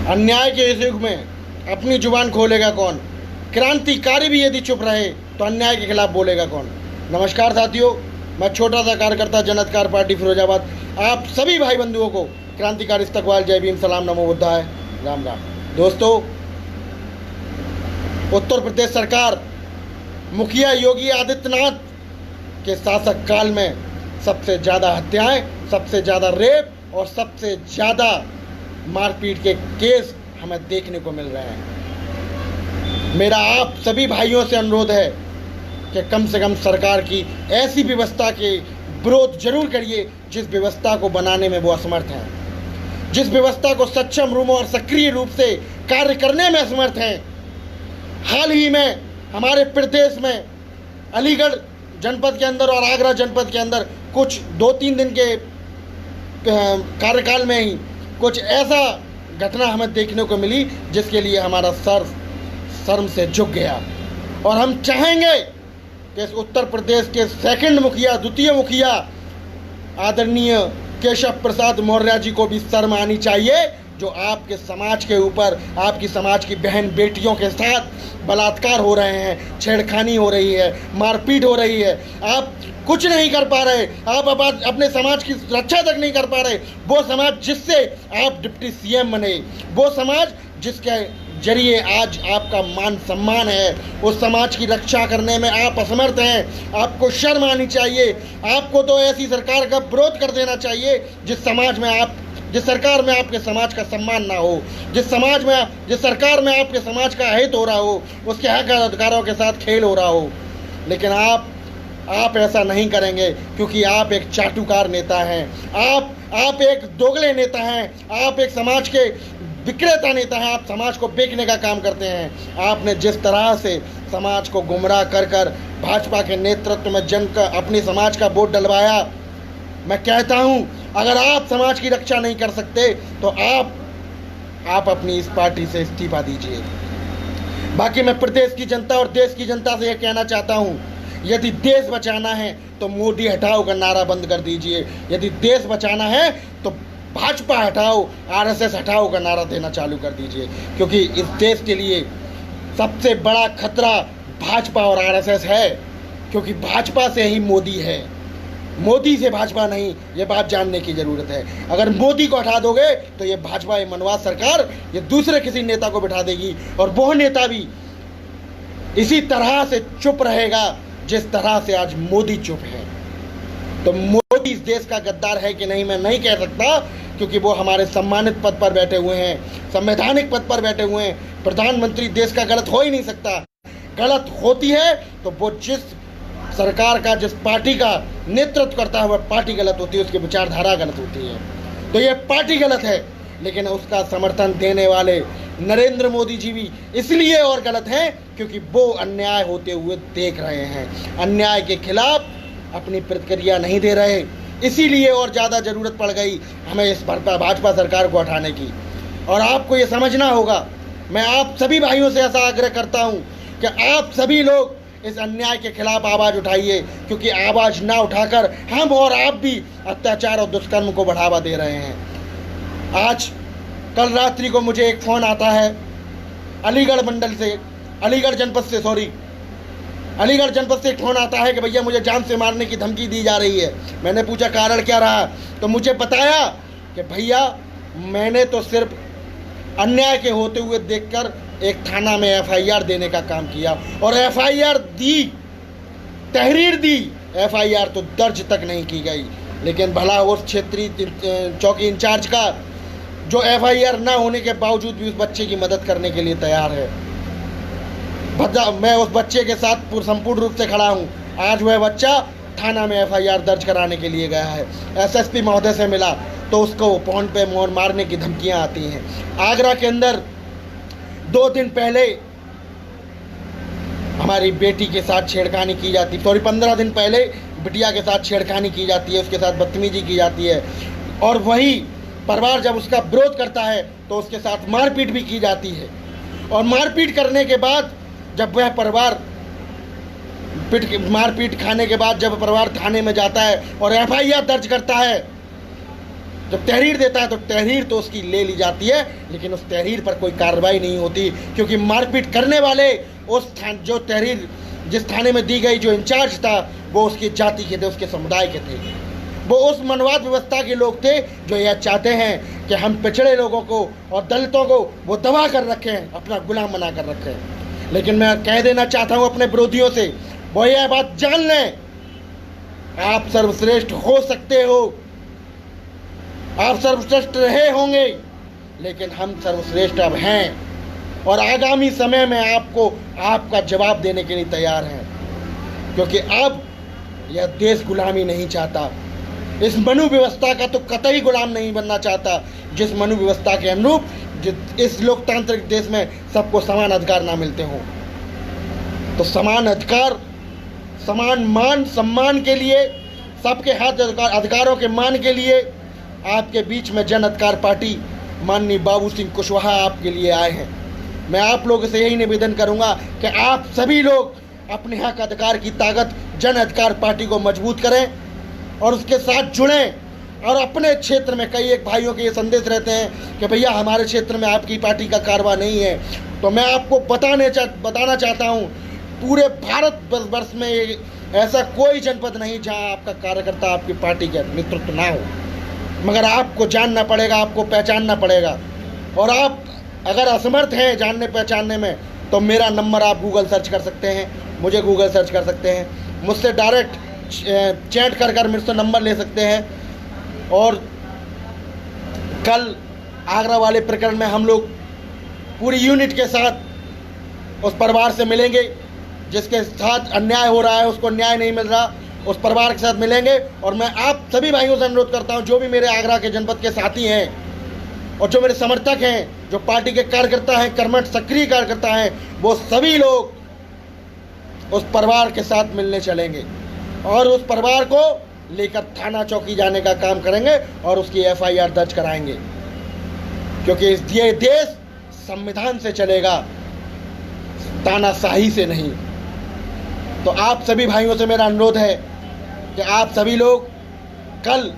अन्याय के इस युग में अपनी जुबान खोलेगा कौन? क्रांतिकारी भी यदि चुप रहे तो अन्याय के खिलाफ बोलेगा कौन? नमस्कार साथियों, मैं छोटा सा कार्यकर्ता जनअधिकार पार्टी फिरोजाबाद आप सभी भाई बंधुओं को क्रांतिकारी इस्तकबाल, जय भीम, सलाम, नमो बुद्धाय, राम राम। दोस्तों, उत्तर प्रदेश सरकार मुखिया योगी आदित्यनाथ के शासक काल में सबसे ज़्यादा हत्याएं, सबसे ज़्यादा रेप और सबसे ज़्यादा मारपीट के केस हमें देखने को मिल रहे हैं। मेरा आप सभी भाइयों से अनुरोध है कि कम से कम सरकार की ऐसी व्यवस्था के विरोध जरूर करिए जिस व्यवस्था को बनाने में वो असमर्थ हैं, जिस व्यवस्था को सक्षम रूप और सक्रिय रूप से कार्य करने में असमर्थ हैं। हाल ही में हमारे प्रदेश में अलीगढ़ जनपद के अंदर और आगरा जनपद के अंदर कुछ 2-3 दिन के कार्यकाल में ही कुछ ऐसा घटना हमें देखने को मिली जिसके लिए हमारा सर शर्म से झुक गया। और हम चाहेंगे कि इस उत्तर प्रदेश के सेकंड मुखिया, द्वितीय मुखिया आदरणीय केशव प्रसाद मौर्य जी को भी शर्म आनी चाहिए, जो आपके समाज के ऊपर, आपकी समाज की बहन बेटियों के साथ बलात्कार हो रहे हैं, छेड़खानी हो रही है, मारपीट हो रही है। आप कुछ नहीं कर पा रहे, आप अपने समाज की रक्षा तक नहीं कर पा रहे। वो समाज जिससे आप डिप्टी सीएम बने, वो समाज जिसके जरिए आज आपका मान सम्मान है, उस समाज की रक्षा करने में आप असमर्थ हैं। आपको शर्म आनी चाहिए। आपको तो ऐसी सरकार का विरोध कर देना चाहिए जिस सरकार में आपके समाज का सम्मान ना हो, जिस सरकार में आपके समाज का हित हो रहा हो, उसके हक अधिकारों के साथ खेल हो रहा हो। लेकिन आप ऐसा नहीं करेंगे क्योंकि आप एक चाटुकार नेता हैं, आप एक दोगले नेता हैं, आप एक समाज के विक्रेता नेता हैं। आप समाज को बेचने का काम करते हैं। आपने जिस तरह से समाज को गुमराह कर भाजपा के नेतृत्व में अपने समाज का वोट डलवाया, मैं कहता हूं, अगर आप समाज की रक्षा नहीं कर सकते तो आप अपनी इस पार्टी से इस्तीफा दीजिए। बाकी मैं प्रदेश की जनता और देश की जनता से यह कहना चाहता हूं, यदि देश बचाना है तो मोदी हटाओ का नारा बंद कर दीजिए। यदि देश बचाना है तो भाजपा हटाओ, आरएसएस हटाओ का नारा देना चालू कर दीजिए, क्योंकि इस देश के लिए सबसे बड़ा खतरा भाजपा और आरएसएस है। क्योंकि भाजपा से ही मोदी है, मोदी से भाजपा नहीं, ये बात जानने की ज़रूरत है। अगर मोदी को हटा दोगे तो ये भाजपा, ये मनवास सरकार, ये दूसरे किसी नेता को बिठा देगी और वो नेता भी इसी तरह से चुप रहेगा जिस तरह से आज मोदी चुप है। तो मोदी इस देश का गद्दार है कि नहीं, मैं नहीं कह सकता, क्योंकि वो हमारे सम्मानित पद पर बैठे हुए हैं, संवैधानिक पद पर बैठे हुए हैं। प्रधानमंत्री देश का गलत हो ही नहीं सकता। गलत होती है तो वो जिस सरकार का, जिस पार्टी का नेतृत्व करता है वह पार्टी गलत होती है, उसकी विचारधारा गलत होती है। तो ये पार्टी गलत है, लेकिन उसका समर्थन देने वाले नरेंद्र मोदी जी भी इसलिए और गलत हैं क्योंकि वो अन्याय होते हुए देख रहे हैं, अन्याय के खिलाफ अपनी प्रतिक्रिया नहीं दे रहे। इसीलिए और ज़्यादा ज़रूरत पड़ गई हमें इस भाजपा सरकार को हटाने की। और आपको ये समझना होगा, मैं आप सभी भाइयों से ऐसा आग्रह करता हूँ कि आप सभी लोग इस अन्याय के खिलाफ आवाज़ उठाइए, क्योंकि आवाज़ ना उठाकर हम और आप भी अत्याचार और दुष्कर्म को बढ़ावा दे रहे हैं। कल रात्रि को मुझे एक फ़ोन आता है अलीगढ़ जनपद से एक फ़ोन आता है कि भैया मुझे जान से मारने की धमकी दी जा रही है। मैंने पूछा कारण क्या रहा, तो मुझे बताया कि भैया मैंने तो सिर्फ अन्याय के होते हुए देखकर एक थाना में एफआईआर देने का काम किया और एफआईआर दी, तहरीर दी, एफआईआर तो दर्ज तक नहीं की गई। लेकिन भला उस क्षेत्रीय चौकी इंचार्ज का जो एफआईआर ना होने के बावजूद भी उस बच्चे की मदद करने के लिए तैयार है। मैं उस बच्चे के साथ संपूर्ण रूप से खड़ा हूँ। आज वह बच्चा थाना में एफआईआर दर्ज कराने के लिए गया है। एसएसपी महोदय से मिला तो उसको फोन पे मारने की धमकियाँ आती हैं। आगरा के अंदर 2 दिन पहले हमारी बेटी के साथ छेड़खानी की जाती, 15 दिन पहले बिटिया के साथ छेड़खानी की जाती है, उसके साथ बदतमीजी की जाती है। और वही परिवार जब उसका विरोध करता है तो उसके साथ मारपीट भी की जाती है। और मारपीट करने के बाद जब वह परिवार मारपीट खाने के बाद जब परिवार थाने में जाता है और एफआईआर दर्ज करता है जब तहरीर देता है तो तहरीर तो उसकी ले ली जाती है, लेकिन उस तहरीर पर कोई कार्रवाई नहीं होती, क्योंकि मारपीट करने वाले जो तहरीर जिस थाने में दी गई, जो इंचार्ज था, वो उसकी जाति के थे, उसके समुदाय के थे। वो उस मनवाद व्यवस्था के लोग थे जो यह चाहते हैं कि हम पिछड़े लोगों को और दलितों को वो दबा कर रखें, अपना गुलाम बना कर रखें। लेकिन मैं कह देना चाहता हूँ अपने विरोधियों से, वो यह बात जान लें, आप सर्वश्रेष्ठ हो सकते हो, आप सर्वश्रेष्ठ रहे होंगे, लेकिन हम सर्वश्रेष्ठ अब हैं और आगामी समय में आपको आपका जवाब देने के लिए तैयार हैं, क्योंकि अब यह देश गुलामी नहीं चाहता, इस मनु व्यवस्था का तो कतई गुलाम नहीं बनना चाहता, जिस मनु व्यवस्था के अनुरूप इस लोकतांत्रिक देश में सबको समान अधिकार ना मिलते हों। तो समान अधिकार, समान मान सम्मान के लिए, सबके हाथ अधिकारों के मान के लिए आपके बीच में जन अधिकार पार्टी माननीय बाबू सिंह कुशवाहा आपके लिए आए हैं। मैं आप लोगों से यही निवेदन करूंगा कि आप सभी लोग अपने हक अधिकार की ताकत जन अधिकार पार्टी को मजबूत करें और उसके साथ जुड़ें। और अपने क्षेत्र में कई एक भाइयों के ये संदेश रहते हैं कि भैया हमारे क्षेत्र में आपकी पार्टी का कारवा नहीं है, तो मैं आपको बताना चाहता हूँ, पूरे भारत वर्ष में ऐसा कोई जनपद नहीं जहाँ आपका कार्यकर्ता आपकी पार्टी का नेतृत्व ना हो, मगर आपको जानना पड़ेगा, आपको पहचानना पड़ेगा। और आप अगर असमर्थ हैं जानने पहचानने में, तो मेरा नंबर आप गूगल सर्च कर सकते हैं, मुझे गूगल सर्च कर सकते हैं, मुझसे डायरेक्ट चैट कर मेरे से नंबर ले सकते हैं। और कल आगरा वाले प्रकरण में हम लोग पूरी यूनिट के साथ उस परिवार से मिलेंगे जिसके साथ अन्याय हो रहा है, उसको न्याय नहीं मिल रहा, उस परिवार के साथ मिलेंगे। और मैं आप सभी भाइयों से अनुरोध करता हूं, जो भी मेरे आगरा के जनपद के साथी हैं और जो मेरे समर्थक हैं, जो पार्टी के कार्यकर्ता हैं, कर्मठ सक्रिय कार्यकर्ता हैं, वो सभी लोग उस परिवार के साथ मिलने चलेंगे और उस परिवार को लेकर थाना चौकी जाने का काम करेंगे और उसकी FIR दर्ज कराएंगे, क्योंकि ये देश संविधान से चलेगा, तानाशाही से नहीं। तो आप सभी भाइयों से मेरा अनुरोध है कि आप सभी लोग कल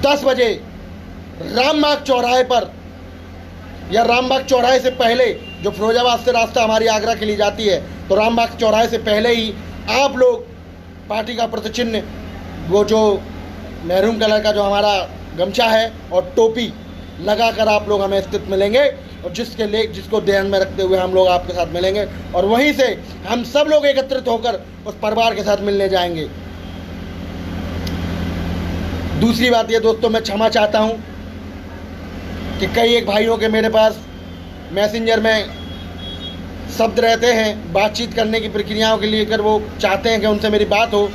10 बजे रामबाग चौराहे पर, या रामबाग चौराहे से पहले, जो फिरोजाबाद से रास्ता हमारी आगरा के लिए जाती है, तो रामबाग चौराहे से पहले ही आप लोग पार्टी का प्रतिचिन्ह, वो जो मैरून कलर का जो हमारा गमछा है और टोपी लगाकर आप लोग हमें स्थित मिलेंगे, और जिसको ध्यान में रखते हुए हम लोग आपके साथ मिलेंगे और वहीं से हम सब लोग एकत्रित होकर उस परिवार के साथ मिलने जाएंगे। दूसरी बात ये दोस्तों, मैं क्षमा चाहता हूं कि कई एक भाइयों के मेरे पास मैसेंजर में शब्द रहते हैं बातचीत करने की प्रक्रियाओं के लिए, कर वो चाहते हैं कि उनसे मेरी बात हो,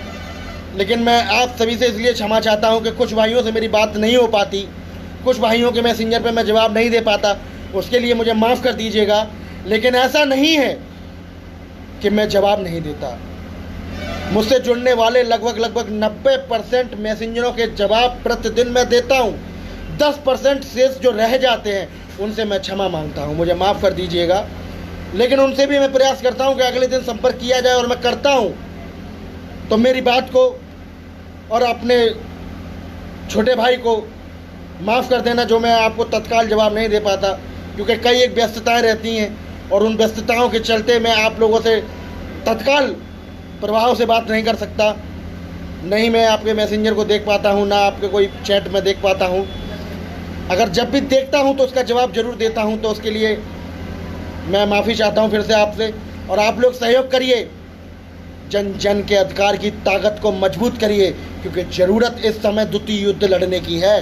लेकिन मैं आप सभी से इसलिए क्षमा चाहता हूं कि कुछ भाइयों से मेरी बात नहीं हो पाती, कुछ भाइयों के मैसेंजर पे मैं जवाब नहीं दे पाता, उसके लिए मुझे माफ़ कर दीजिएगा। लेकिन ऐसा नहीं है कि मैं जवाब नहीं देता, मुझसे जुड़ने वाले लगभग 90% मैसेंजरों के जवाब प्रतिदिन मैं देता हूं। 10% शेष जो रह जाते हैं उनसे मैं क्षमा मांगता हूं, मुझे माफ़ कर दीजिएगा। लेकिन उनसे भी मैं प्रयास करता हूं कि अगले दिन संपर्क किया जाए, और मैं करता हूं। तो मेरी बात को और अपने छोटे भाई को माफ़ कर देना, जो मैं आपको तत्काल जवाब नहीं दे पाता, क्योंकि कई एक व्यस्तताएं रहती हैं और उन व्यस्तताओं के चलते मैं आप लोगों से तत्काल प्रभाव से बात नहीं कर सकता, नहीं मैं आपके मैसेंजर को देख पाता हूं, ना आपके कोई चैट में देख पाता हूं। अगर जब भी देखता हूं तो उसका जवाब जरूर देता हूं, तो उसके लिए मैं माफ़ी चाहता हूं फिर से आपसे। और आप लोग सहयोग करिए, जन जन के अधिकार की ताकत को मजबूत करिए, क्योंकि ज़रूरत इस समय द्वितीय युद्ध लड़ने की है।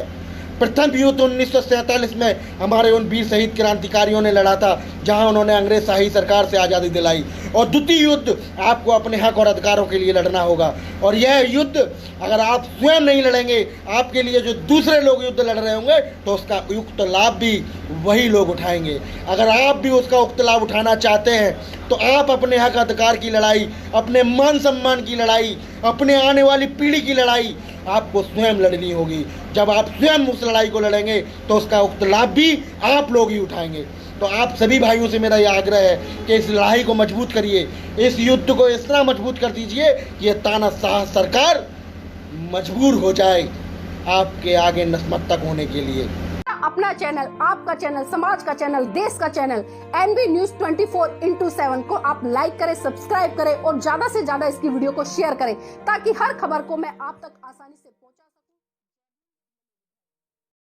प्रथम युद्ध 1947 में हमारे उन वीर शहीद क्रांतिकारियों ने लड़ा था, जहां उन्होंने अंग्रेज शाही सरकार से आज़ादी दिलाई। और द्वितीय युद्ध आपको अपने हक और अधिकारों के लिए लड़ना होगा, और यह युद्ध अगर आप स्वयं नहीं लड़ेंगे, आपके लिए जो दूसरे लोग युद्ध लड़ रहे होंगे, तो उसका उक्त लाभ भी वही लोग उठाएंगे। अगर आप भी उसका उक्त लाभ उठाना चाहते हैं, तो आप अपने हक अधिकार की लड़ाई, अपने मान सम्मान की लड़ाई, अपने आने वाली पीढ़ी की लड़ाई आपको स्वयं लड़नी होगी। जब आप स्वयं उस लड़ाई को लड़ेंगे, तो उसका उक्त लाभ भी आप लोग ही उठाएंगे। तो आप सभी भाइयों से मेरा यह आग्रह है कि इस लड़ाई को मजबूत करिए, इस युद्ध को इस तरह मजबूत कर दीजिए कि ये तानाशाह सरकार मजबूर हो जाए, आपके आगे नतमस्तक होने के लिए। अपना चैनल, आपका चैनल, समाज का चैनल, देश का चैनल NB News 24/7 को आप लाइक करें, सब्सक्राइब करें और ज्यादा से ज्यादा इसकी वीडियो को शेयर करें ताकि हर खबर को मैं आप तक आसानी से पहुंचा